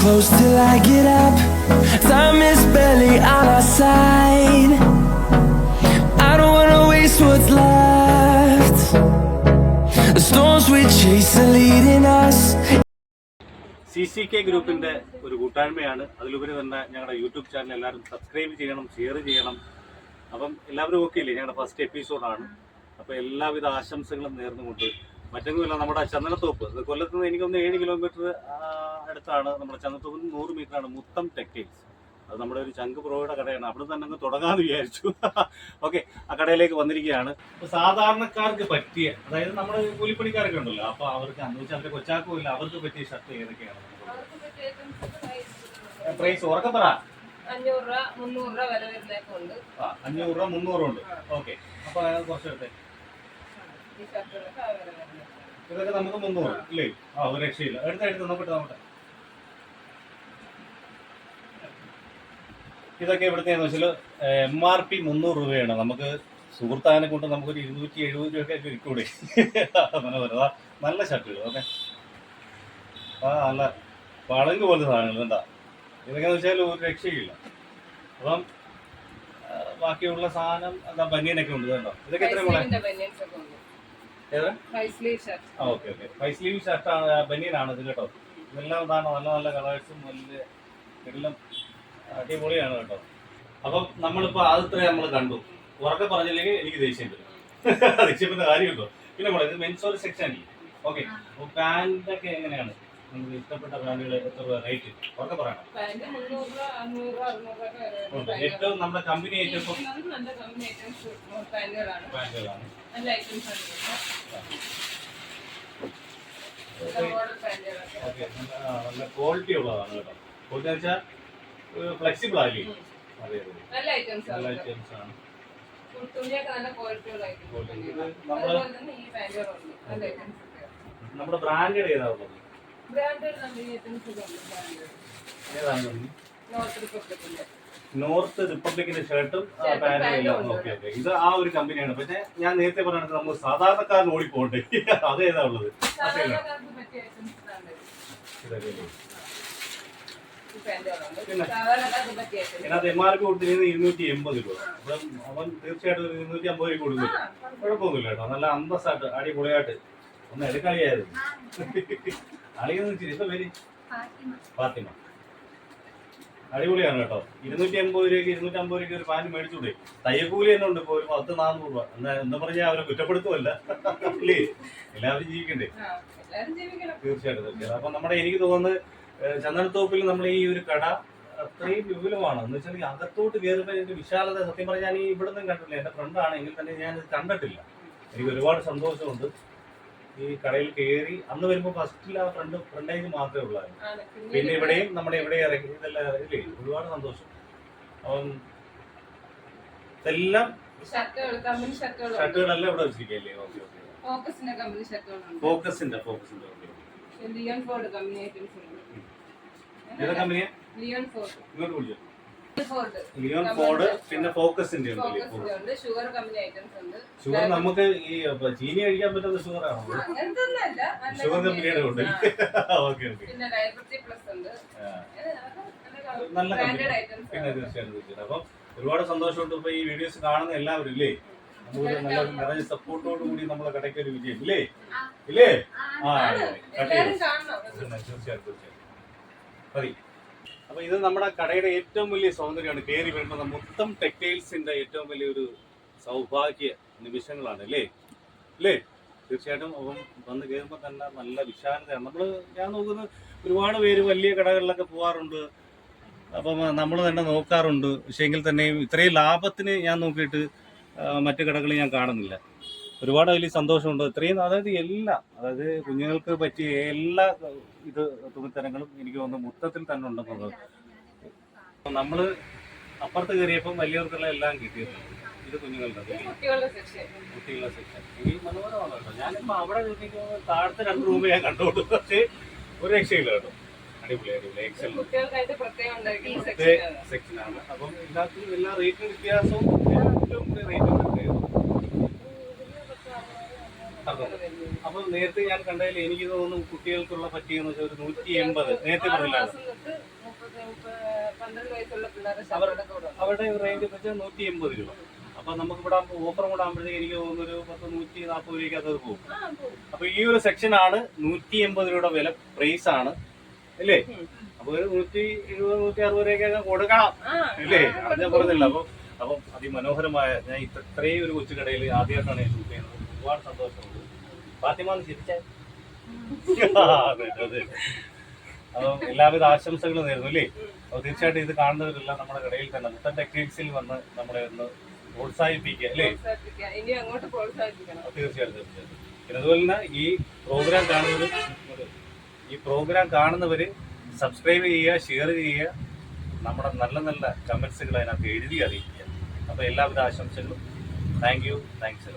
close till I get up. Time is barely on our side. I don't wanna waste what's left. The storms we chase are leading us. CCK ഗ്രൂപ്പിന്റെ ഒരു കൂട്ടായ്മയാണ്. അതിലുപരി തന്നെ ഞങ്ങളുടെ YouTube channel എല്ലാവരും subscribe ചെയ്യണം, share ചെയ്യണം. അപ്പം എല്ലാവരും ഓക്കെ ഇല്ലേ? ഞങ്ങളുടെ ഫസ്റ്റ് എപ്പിസോഡാണ്. അപ്പോൾ എല്ലാവിധ ആശംസകളും നേർന്നുകൊണ്ട് മറ്റൊന്നുമില്ല, നമ്മുടെ ചന്ദനത്തോപ്പ് കൊല്ലത്ത് നിന്ന് എനിക്കൊന്ന് 7 കിലോമീറ്റർ അടുത്താണ്. നമ്മുടെ ചന്ദനത്തോപ്പ് 100 മീറ്ററാണ് മുത്തം ടെക്സ്റ്റൈൽസ്. അത് നമ്മുടെ ഒരു ചങ്ക് പ്രോയുടെ കടയാണ്. അവിടെ തന്നെ അങ്ങ് തുടങ്ങാമെന്ന് വിചാരിച്ചു. ഓക്കെ, ആ കടയിലേക്ക് വന്നിരിക്കുകയാണ്. അപ്പോൾ സാധാരണക്കാർക്ക് പറ്റിയ, അതായത് നമ്മുടെ കൂലിപ്പണിക്കാരൊക്കെ ഉണ്ടല്ലോ, അപ്പോൾ അവർക്ക് എന്ന് വെച്ചാൽ അവരുടെ കൊച്ചാക്കും ഇല്ല, അവർക്ക് പറ്റിയ ഷർട്ട് ഏതൊക്കെയാണ്? പ്രൈസ് ഉറക്കം പറ. 500 രൂപ 300 രൂപ വരെ വരുന്നേക്കുണ്ട്. 500 രൂപ 300 ഉണ്ട്. ഓക്കെ, അപ്പോൾ കുറച്ചെടുത്തേ. ഇതൊക്കെ നമുക്ക് 300 ഇല്ലേ? ഒരു രക്ഷയില്ല. എടുത്ത് നോക്കട്ടെ. ഇതൊക്കെ ഇവിടുത്തെന്ന് വെച്ചാൽ MRP 300 രൂപയാണ്. നമുക്ക് സുഹൃത്താനെ കൊണ്ട് നമുക്കൊരു 270 രൂപയൊക്കെ കിട്ടൂടെ? നല്ല ഷർട്ടുകൾ. ഓക്കെ, നല്ല പളങ്ക് പോലത്തെ സാധനങ്ങൾ എന്താ ഇതൊക്കെയെന്ന് വെച്ചാൽ ഒരു രക്ഷയില്ല. അപ്പം ബാക്കിയുള്ള സാധനം എന്താ ബനിയനൊക്കെ ഉണ്ട് കേട്ടോ. ഇതൊക്കെ എത്ര കൂടെ? ഓക്കെ, 5 സ്ലീവ് ഷർട്ടാണ്, ബനിയനാണ് ഇത് കേട്ടോ. ഇതെല്ലാം ഇതാണ്, നല്ല നല്ല കളേഴ്സും വലിയ എല്ലാം അടിപൊളിയാണ് കേട്ടോ. അപ്പം നമ്മളിപ്പോൾ ആദ്യത്തെ നമ്മൾ കണ്ടു. ഉറക്കെ പറഞ്ഞില്ലെങ്കിൽ എനിക്ക് ദേഷ്യം വരും. ദേഷ്യപ്പെട്ട കാര്യമുണ്ടോ? പിന്നെ ഇത് മെൻസോർ സെക്ഷൻ. ഓക്കെ, അപ്പോൾ പാൻറ്റൊക്കെ എങ്ങനെയാണ്? നമുക്ക് ഇഷ്ടപ്പെട്ട പാൻറ്റുകൾ എത്ര രൂപ റേറ്റ്? ഉറക്കെ പറയണം. ഏറ്റവും നമ്മുടെ കമ്പനി ഏറ്റവും പാൻറ്റുകളാണ്. ഓക്കെ, നല്ല ക്വാളിറ്റി ഉള്ളതാണ് കേട്ടോ. ക്വാളിറ്റി വെച്ചാൽ ഫ്ലെക്സിബിൾ ആയില്ലേ? അതെ, നല്ല ഐറ്റംസ് ആണ്. നമ്മുടെ ബ്രാൻഡഡ് ഏതാ ഉള്ളത്? നോർത്ത് റിപ്പബ്ലിക്കിന്റെ ഷർട്ടും പാന്റും. ഓക്കെ, ഇത് ആ ഒരു കമ്പനിയാണ്. പക്ഷെ ഞാൻ നേരത്തെ പറഞ്ഞത് നമ്മൾ സാധാരണക്കാരന് ഓടിപ്പോണ്ടേ, അതേതാ ഉള്ളത്? ഇതിനകത്ത് MRP കൊടുത്തിരുന്നത് 280 രൂപ. അവൻ തീർച്ചയായിട്ടും 250 രൂപ കൊടുക്കും. കുഴപ്പമൊന്നുമില്ല കേട്ടോ. നല്ല അന്തസ്സായിട്ട് അടിപൊളിയായിട്ട് ഒന്ന് എടുക്കളിയായിരുന്നു. അളിയെന്ന് വെച്ചിട്ട് ഇപ്പൊ പേര് ഫാത്തിമ. അടിപൊളിയാണ് കേട്ടോ. 280 രൂപയ്ക്ക് 250 രൂപയ്ക്ക് ഒരു പാൻറ് മേടിച്ചൂടെ? തയ്യക്കൂലി തന്നെ ഉണ്ട്. ഇപ്പൊ ഒരു 10-400 രൂപ. എന്താ പറഞ്ഞാൽ അവരെ കുറ്റപ്പെടുത്തുമല്ല അല്ലേ? എല്ലാവരും ജീവിക്കണ്ടേ? തീർച്ചയായിട്ടും. അപ്പൊ നമ്മുടെ എനിക്ക് തോന്നുന്നത് ചന്ദനത്തോപ്പിൽ നമ്മൾ ഈ ഒരു കട അത്രയും വിപുലമാണ്. എന്ന് വെച്ചാൽ അകത്തോട്ട് കയറുമ്പോൾ ഇതിന്റെ വിശാലത സത്യം പറഞ്ഞാൽ ഞാൻ ഈ ഇവിടെ നിന്നും കണ്ടിട്ടില്ല. എന്റെ ഫ്രണ്ടാണ് എങ്കിൽ തന്നെ ഞാൻ ഇത് കണ്ടിട്ടില്ല. എനിക്ക് ഒരുപാട് സന്തോഷമുണ്ട് ഈ കടയിൽ കയറി. അന്ന് വരുമ്പോൾ ഫസ്റ്റിൽ ആ ഫ്രണ്ടേജ് മാത്രമേ ഉള്ളായിരുന്നു. പിന്നെ ഇവിടെയും നമ്മുടെ ഇവിടെ ഇറങ്ങി ഇതെല്ലാം ഇല്ലേ? ഒരുപാട് സന്തോഷം. അപ്പം ഇതെല്ലാം ഷർട്ടുകളെല്ലാം ഇവിടെ വെച്ചിരിക്കല്ലേ? ഓക്കെ, ഫോക്കസിന്റെ ലിയോൺ ഫോർഡ് കമ്പനി ഐറ്റംസ് ഉണ്ട്. ഏതാ കമ്പനിയാ? Leon Ford. ഇങ്ങോട്ട് വിളിച്ചോ. ലിയോൺ ഫോർഡ് പിന്നെ ഫോക്കസിന്റെ ഉണ്ട്. ഷുഗർ കമ്പനി ഐറ്റംസ് ഉണ്ട്. ഷുഗർ നമുക്ക് ഈ ചീനി കഴിക്കാൻ പറ്റുന്ന ഷുഗർ ആണോ? ഷുഗർ കമ്പനിയുടെ ഉണ്ട്. ഓക്കെ, പിന്നെ ഡയബറ്റിക് പ്ലസ് ഉണ്ട്. നല്ല കമ്പനി. പിന്നെ തീർച്ചയായിട്ടും. അപ്പം ഒരുപാട് സന്തോഷമുണ്ട്. ഇപ്പൊ ഈ വീഡിയോസ് കാണുന്ന എല്ലാവരും ഇല്ലേ, നമുക്ക് നല്ല നിറഞ്ഞ സപ്പോർട്ടോട് കൂടി നമ്മളെ കടയ്ക്ക് ഒരു വിജയം ഇല്ലേ? തീർച്ചയായിട്ടും മതി. അപ്പൊ ഇത് നമ്മുടെ കടയുടെ ഏറ്റവും വലിയ സൗന്ദര്യമാണ്. കയറി വരുമ്പോൾ മുത്തം ടെക്സ്റ്റൈൽസിന്റെ ഏറ്റവും വലിയൊരു സൗഭാഗ്യ നിമിഷങ്ങളാണ് അല്ലേ? തീർച്ചയായിട്ടും. അപ്പം വന്ന് കയറുമ്പോൾ തന്നെ നല്ല വിശാലതയാണ്. ഞാൻ നോക്കുന്നത് ഒരുപാട് പേര് വലിയ കടകളിലൊക്കെ പോകാറുണ്ട്. അപ്പം നമ്മൾ തന്നെ നോക്കാറുണ്ട്. പക്ഷേ എങ്കിൽ തന്നെയും ഇത്രയും ലാഭത്തിന് ഞാൻ നോക്കിയിട്ട് മറ്റു കടകളിൽ ഞാൻ കാണുന്നില്ല. ഒരുപാട് വലിയ സന്തോഷമുണ്ട്. ഇത്രയും അതായത് കുഞ്ഞുങ്ങൾക്ക് പറ്റിയ എല്ലാ തുണിത്തരങ്ങളും എനിക്ക് തോന്നുന്നു മുത്തത്തിൽ തന്നെ ഉണ്ടെന്നുള്ളത്. നമ്മൾ അപ്പുറത്ത് കയറിയപ്പം വലിയവർക്കുള്ള എല്ലാം കിട്ടിയിട്ടുണ്ട്. ഇത് കുഞ്ഞുങ്ങളുടെ കുട്ടികളുടെ സെക്ഷൻ ഈ മനോഹരമാണ് കേട്ടോ. ഞാനിപ്പോൾ അവിടെ താഴത്തെ 2 റൂം ഞാൻ കണ്ടോളൂ. പക്ഷേ ഒരു രക്ഷയില്ല കേട്ടോ. അടിപൊളി സെക്ഷനാണ്. അപ്പം ഇതിനകത്ത് എല്ലാ റേറ്റിന് വ്യത്യാസവും ഏറ്റവും റേറ്റും അപ്പൊ നേരത്തെ ഞാൻ കണ്ടതിൽ എനിക്ക് തോന്നുന്നു കുട്ടികൾക്കുള്ള പറ്റിയെന്ന് വെച്ചാൽ ഒരു 180 നേരത്തെ പറഞ്ഞില്ല. 12 വയസ്സുള്ള പിള്ളേരെ അവരുടെ റേഞ്ച് എന്ന് വെച്ചാൽ 180 രൂപ. അപ്പൊ നമുക്ക് ഇവിടെ ഓഫർ കൂടെ ആകുമ്പോഴത്തേക്ക് എനിക്ക് തോന്നുന്നു ഒരു 140 രൂപയ്ക്ക് അത് പോകും. അപ്പൊ ഈ ഒരു സെക്ഷനാണ് 180 രൂപയുടെ വില പ്രൈസ് ആണ് അല്ലേ? അപ്പൊ ഒരു 170 160 രൂപയ്ക്കൊക്കെ കൊടുക്കണം അല്ലേ? അത് ഞാൻ പറഞ്ഞില്ല. അപ്പം അതിമനോഹരമായ ഞാൻ ഇത്രയും ഒരു കൊച്ചുകടയിൽ ആദ്യമായിട്ടാണ് ഞാൻ ഷൂട്ട് ചെയ്യുന്നത്. ഒരുപാട് സന്തോഷമുണ്ട്. ഫാത്തിമാന്ന് ചിരിച്ചാൽ അപ്പം എല്ലാവിധ ആശംസകളും നേരുന്നു അല്ലേ? അപ്പോൾ തീർച്ചയായിട്ടും ഇത് കാണുന്നവരെല്ലാം നമ്മുടെ കടയിൽ തന്നെ മുത്തൻ ടെക്സ്റ്റൈൽസിൽ വന്ന് നമ്മളെ ഒന്ന് പ്രോത്സാഹിപ്പിക്കുക അല്ലേ? തീർച്ചയായിട്ടും. പിന്നെ അതുപോലെ തന്നെ ഈ പ്രോഗ്രാം കാണുന്നവര് സബ്സ്ക്രൈബ് ചെയ്യുക, ഷെയർ ചെയ്യുക, നമ്മുടെ നല്ല നല്ല കമന്റ്സുകൾ അതിനകത്ത് എഴുതി അറിയിക്കുക. അപ്പോൾ എല്ലാവിധ ആശംസകളും. Thank you. താങ്ക്സ്.